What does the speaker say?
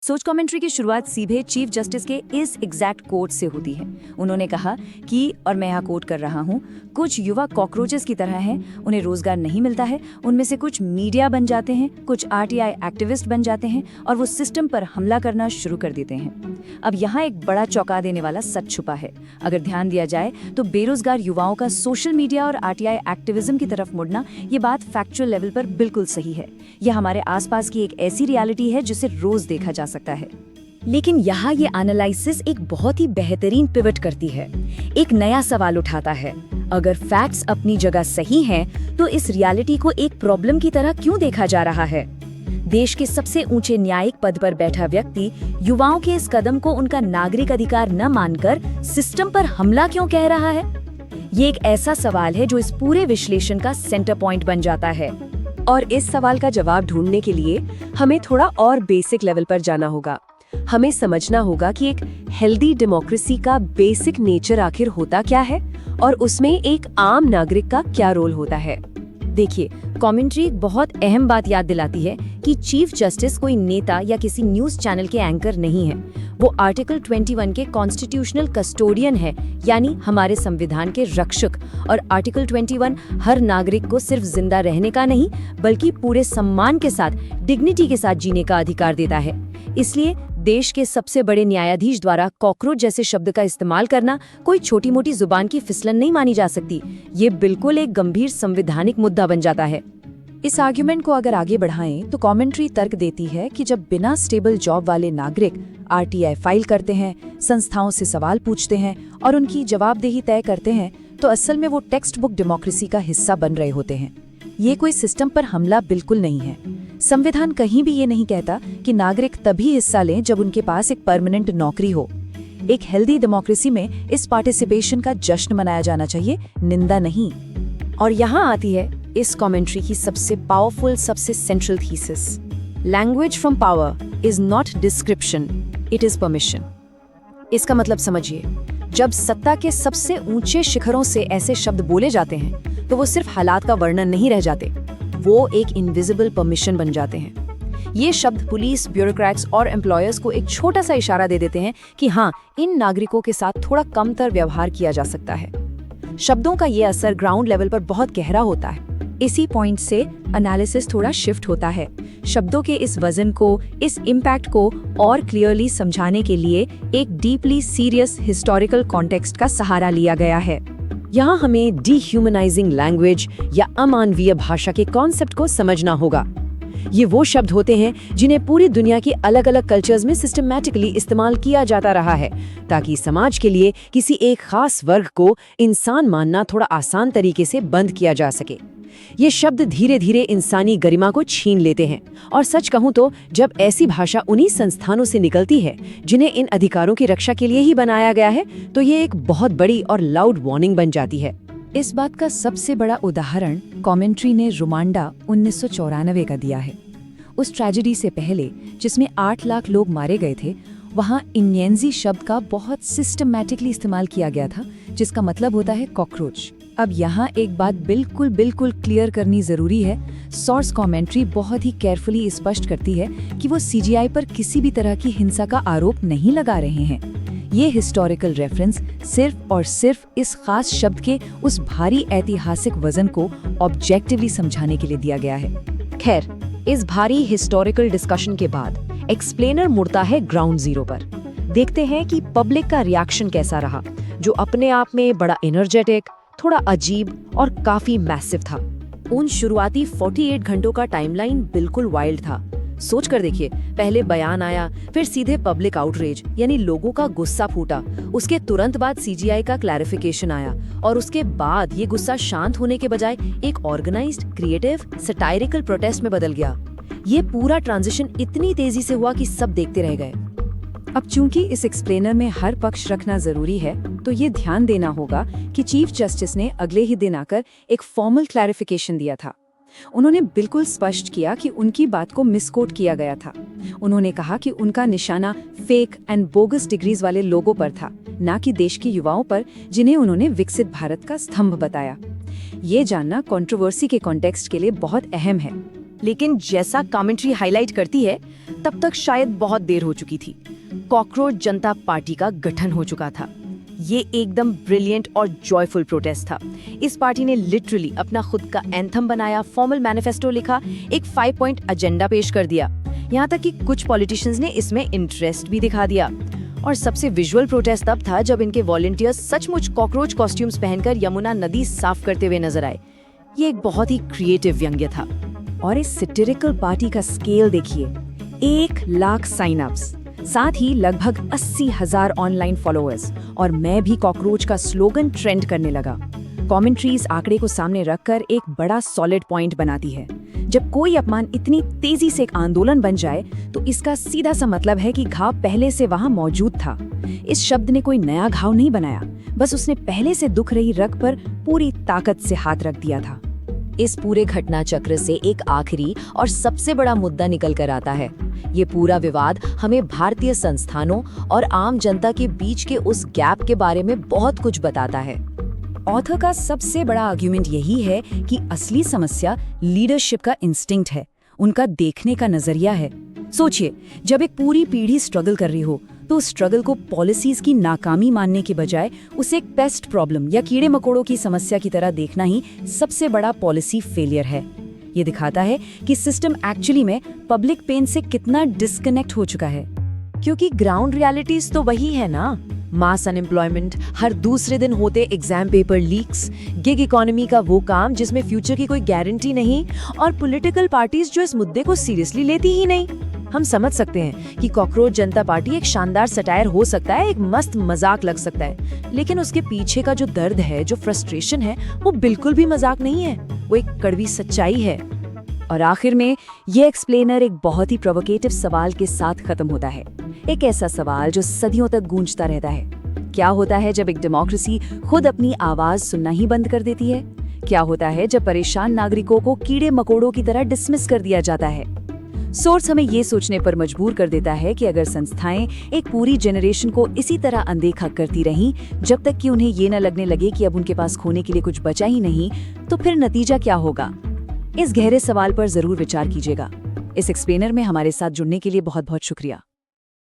सोच कमेंट्री की शुरुआत सीधे चीफ जस्टिस के इस एग्जैक्ट कोट से होती है। उन्होंने कहा कि, और मैं यहाँ कोट कर रहा हूँ, कुछ युवा कॉकरोचेस की तरह हैं, उन्हें रोजगार नहीं मिलता है, उनमें से कुछ मीडिया बन जाते हैं, कुछ आरटीआई एक्टिविस्ट बन जाते हैं और वो सिस्टम पर हमला करना शुरू कर देते हैं। अब यहाँ एक बड़ा चौंका देने वाला सच छुपा है। अगर ध्यान दिया जाए तो बेरोजगार युवाओं का सोशल मीडिया और आरटीआई एक्टिविज्म की तरफ मुड़ना, ये बात फैक्चुअल लेवल पर बिल्कुल सही है। यह हमारे आसपास की एक ऐसी रियलिटी है जिसे रोज देखा जा सकता है। लेकिन यहाँ ये एनालिसिस एक बहुत ही बेहतरीन पिवट करती है, एक नया सवाल उठाता है। अगर फैक्ट्स अपनी जगह सही हैं, तो इस रियलिटी को एक प्रॉब्लम की तरह क्यों देखा जा रहा है? देश के सबसे ऊंचे न्यायिक पद पर बैठा व्यक्ति युवाओं के इस कदम को उनका नागरिक अधिकार न मानकर सिस्टम पर हमला क्यों कह रहा है? ये एक ऐसा सवाल है जो इस पूरे विश्लेषण का सेंटर पॉइंट बन जाता है। और इस सवाल का जवाब ढूंढने के लिए हमें थोड़ा और बेसिक लेवल पर जाना होगा। हमें समझना होगा कि एक हेल्दी डेमोक्रेसी का बेसिक नेचर आखिर होता क्या है और उसमें एक आम नागरिक का क्या रोल होता है। देखिए, कमेंट्री एक बहुत अहम बात याद दिलाती है कि चीफ जस्टिस कोई नेता या किसी न्यूज चैनल के एंकर नहीं है। वो आर्टिकल 21 के कॉन्स्टिट्यूशनल कस्टोडियन है, यानी हमारे संविधान के रक्षक। और आर्टिकल 21 हर नागरिक को सिर्फ जिंदा रहने का नहीं, बल्कि पूरे सम्मान के साथ, डिग्निटी के साथ जीने का अधिकार देता है। इसलिए देश के सबसे बड़े न्यायाधीश द्वारा कॉकरोच जैसे शब्द का इस्तेमाल करना कोई छोटी मोटी जुबान की फिसलन नहीं मानी जा सकती। ये बिल्कुल एक गंभीर संवैधानिक मुद्दा बन जाता है। इस आर्ग्यूमेंट को अगर आगे बढ़ाएं तो कमेंट्री तर्क देती है कि जब बिना स्टेबल जॉब वाले नागरिक आरटीआई फाइल करते हैं, संस्थाओं से सवाल पूछते हैं और उनकी जवाबदेही तय करते हैं, तो असल में वो टेक्स्ट बुक डेमोक्रेसी का हिस्सा बन रहे होते हैं। ये कोई सिस्टम पर हमला बिल्कुल नहीं है। संविधान कहीं भी ये नहीं कहता कि नागरिक तभी हिस्सा लें जब उनके पास एक परमानेंट नौकरी हो। एक हेल्दी डेमोक्रेसी में इस पार्टिसिपेशन का जश्न मनाया जाना चाहिए, निंदा नहीं। और यहाँ आती है इस कमेंट्री की सबसे पावरफुल, सबसे central thesis. Language from power is not description, it is permission. इसका मतलब समझिए, जब सत्ता के सबसे ऊंचे शिखरों से ऐसे शब्द बोले जाते हैं तो वो सिर्फ हालात का वर्णन नहीं रह जाते, वो एक इनविजिबल परमिशन बन जाते हैं। ये शब्द पुलिस, ब्यूरोक्रेट्स और एम्प्लॉयर्स को एक छोटा सा इशारा दे देते हैं कि हाँ, इन नागरिकों के साथ थोड़ा कमतर व्यवहार किया जा सकता है। शब्दों का ये असर ग्राउंड लेवल पर बहुत गहरा होता है। इसी पॉइंट से एनालिसिस थोड़ा शिफ्ट होता है। शब्दों के इस वजन को, इस इम्पैक्ट को और क्लियरली समझाने के लिए एक डीपली सीरियस हिस्टोरिकल कॉन्टेक्स्ट का सहारा लिया गया है। यहाँ हमें डिह्यूमनाइजिंग लैंग्वेज या अमानवीय भाषा के कॉन्सेप्ट को समझना होगा। ये वो शब्द होते हैं जिन्हें पूरी दुनिया की अलग अलग कल्चर्स में सिस्टमैटिकली इस्तेमाल किया जाता रहा है, ताकि समाज के लिए किसी एक खास वर्ग को इंसान मानना थोड़ा आसान तरीके से बंद किया जा सके। ये शब्द धीरे धीरे इंसानी गरिमा को छीन लेते हैं। और सच कहूं तो जब ऐसी भाषा उन्हीं संस्थानों से निकलती है जिन्हें इन अधिकारों की रक्षा के लिए ही बनाया गया है, तो ये एक बहुत बड़ी और लाउड वार्निंग बन जाती है। इस बात का सबसे बड़ा उदाहरण कमेंट्री ने रुवांडा 1994 का दिया है। उस ट्रेजेडी से पहले, जिसमें 8 लाख लोग मारे गए थे, वहाँ इन्येंजी शब्द का बहुत सिस्टमैटिकली इस्तेमाल किया गया था, जिसका मतलब होता है कॉकरोच। अब यहाँ एक बात बिल्कुल क्लियर करनी जरूरी है। सोर्स कमेंट्री बहुत ही केयरफुली स्पष्ट करती है कि वो सीजीआई पर किसी भी तरह की हिंसा का आरोप नहीं लगा रहे हैं। ये हिस्टोरिकल रेफरेंस सिर्फ और सिर्फ इस खास शब्द के उस भारी ऐतिहासिक वजन को ऑब्जेक्टिवली समझाने के लिए दिया गया है। खैर, इस भारी हिस्टोरिकल डिस्कशन के बाद एक्सप्लेनर मुड़ता है ग्राउंड जीरो पर। देखते हैं कि पब्लिक का रिएक्शन कैसा रहा, जो अपने आप में बड़ा एनर्जेटिक, थोड़ा अजीब और काफी मैसिव था। उन शुरुआती 48 घंटों का टाइमलाइन बिल्कुल वाइल्ड था। सोच कर देखिए, पहले बयान आया, फिर सीधे पब्लिक आउटरेज यानी लोगों का गुस्सा फूटा, उसके तुरंत बाद सीजीआई का क्लैरिफिकेशन आया और उसके बाद ये गुस्सा शांत होने के बजाय एक ऑर्गेनाइज्ड, क्रिएटिव, सटायरिकल प्रोटेस्ट में बदल गया। ये पूरा ट्रांजिशन इतनी तेजी से हुआ कि सब देखते रह गए। अब चूंकि इस एक्सप्लेनर में हर पक्ष रखना जरूरी है, तो ये ध्यान देना होगा कि चीफ जस्टिस ने अगले ही दिन आकर एक फॉर्मल क्लैरिफिकेशन दिया था। उन्होंने बिल्कुल स्पष्ट किया कि उनकी बात को मिसकोट किया गया था। उन्होंने कहा कि उनका निशाना फेक एंड बोगस डिग्रीज वाले लोगों पर था, न कि देश के युवाओं पर, जिन्हें उन्होंने विकसित भारत का स्तंभ बताया। ये जानना कंट्रोवर्सी के कॉन्टेक्स्ट के लिए बहुत अहम है। लेकिन जैसा कमेंट्री हाईलाइट करती है, तब तक शायद बहुत देर हो चुकी थी। कॉकरोच जनता पार्टी का गठन हो चुका था। ये एकदम ब्रिलियंट और जॉयफुल प्रोटेस्ट था। इस पार्टी ने लिटरली अपना खुद का एंथम बनाया, फॉर्मल मैनिफेस्टो लिखा, एक 5 पॉइंट एजेंडा पेश कर दिया। यहाँ तक कि कुछ पॉलिटिशियंस ने इसमें इंटरेस्ट भी दिखा दिया। और सबसे विजुअल प्रोटेस्ट तब था जब इनके वॉलंटियर्स सचमुच कॉकरोच कॉस्ट्यूम्स पहनकर यमुना नदी साफ करते हुए नजर आए। ये एक बहुत ही क्रिएटिव व्यंग्य था। और इस सैटिरिकल पार्टी का स्केल देखिए, 1 लाख साइन अप्स, साथ ही लगभग 80,000 ऑनलाइन फॉलोअर्स, और मैं भी कॉकरोच का स्लोगन ट्रेंड करने लगा। कमेंट्री इस आंकड़े को सामने रखकर एक बड़ा सॉलिड पॉइंट बनाती है। जब कोई अपमान इतनी तेजी से एक आंदोलन बन जाए तो इसका सीधा सा मतलब है कि घाव पहले से वहां मौजूद था। इस शब्द ने कोई नया घाव नहीं बनाया, बस उसने पहले से दुख रही रग पर पूरी ताकत से हाथ रख दिया था। इस पूरे घटना चक्र से एक आखिरी और सबसे बड़ा मुद्दा निकल कर आता है। ये पूरा विवाद हमें भारतीय संस्थानों और आम जनता के बीच के उस गैप के बारे में बहुत कुछ बताता है। ऑथर का सबसे बड़ा आर्ग्यूमेंट यही है कि असली समस्या लीडरशिप का इंस्टिंक्ट है, उनका देखने का नजरिया है। सोचिए, जब एक पूरी पीढ़ी स्ट्रगल कर रही हो तो उस स्ट्रगल को पॉलिसीज की नाकामी मानने के बजाय उसे एक पेस्ट प्रॉब्लम या कीड़े मकोड़ों की समस्या की तरह देखना ही सबसे बड़ा पॉलिसी फेलियर है। ये दिखाता है कि सिस्टम एक्चुअली में पब्लिक पेन से कितना डिस्कनेक्ट हो चुका है। क्योंकि ग्राउंड रियलिटीज तो वही है ना, मास अनएम्प्लॉयमेंट, हर दूसरे दिन होते exam paper leaks, gig economy का वो काम जिसमें फ्यूचर की कोई गारंटी नहीं, और पॉलिटिकल पार्टीज जो इस मुद्दे को सीरियसली लेती ही नहीं। हम समझ सकते हैं कि कॉकरोच जनता पार्टी एक शानदार सटायर हो सकता है, एक मस्त मजाक लग सकता है, लेकिन उसके पीछे का जो दर्द है, जो फ्रस्ट्रेशन है, वो बिल्कुल भी मजाक नहीं है, वो एक कड़वी सच्चाई है। और आखिर में ये एक्सप्लेनर एक बहुत ही प्रोवोकेटिव सवाल के साथ खत्म होता है। एक ऐसा सवाल जो सदियों तक गूंजता रहता है। क्या होता है जब एक डेमोक्रेसी खुद अपनी आवाज सुनना ही बंद कर देती है? क्या होता है जब परेशान नागरिकों को कीड़े मकोड़ों की तरह डिसमिस कर दिया जाता है? सोर्स हमें ये सोचने पर मजबूर कर देता है कि अगर संस्थाएं एक पूरी जनरेशन को इसी तरह अनदेखा करती रहीं जब तक कि उन्हें ये न लगने लगे कि अब उनके पास खोने के लिए कुछ बचा ही नहीं, तो फिर नतीजा क्या होगा? इस गहरे सवाल पर जरूर विचार कीजिएगा। इस एक्सप्लेनर में हमारे साथ जुड़ने के लिए बहुत बहुत शुक्रिया।